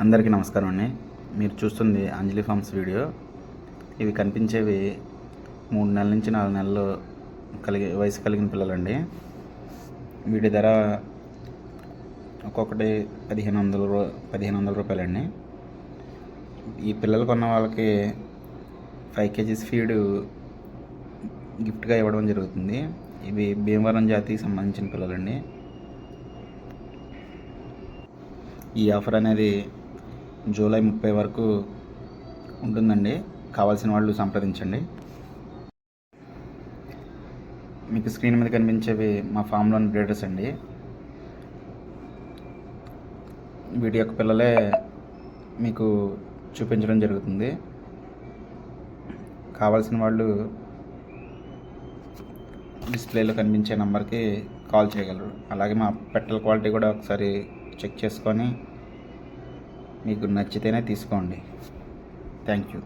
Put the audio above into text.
అందరికీ నమస్కారం అండి. మీరు చూస్తుంది అంజలి ఫార్మ్స్ వీడియో. ఇవి కనిపించేవి 3 నెలల నుంచి 4 నెలలు వయసు కలిగిన పిల్లలండి. వీటి ధర ఒక్కొక్కటి 1500 రూపాయలండి. ఈ పిల్లలు కొన్న వాళ్ళకి 5 kgs ఫీడ్ గిఫ్ట్గా ఇవ్వడం జరుగుతుంది. ఇవి భీమవరం జాతికి సంబంధించిన పిల్లలండి. ఈ ఆఫర్ అనేది జూలై 30 వరకు ఉంటుందండి. కావాల్సిన వాళ్ళు సంప్రదించండి. మీకు స్క్రీన్ మీద కనిపించేవి మా ఫామ్లోని బ్రీడర్స్ అండి. వీటి యొక్క పిల్లలే మీకు చూపించడం జరుగుతుంది. కావాల్సిన వాళ్ళు డిస్ప్లేలో కనిపించే నెంబర్కి కాల్ చేయగలరు. అలాగే మా పెట్టల క్వాలిటీ కూడా ఒకసారి చెక్ చేసుకొని మీకు నచ్చితేనే తీసుకోండి. Thank you.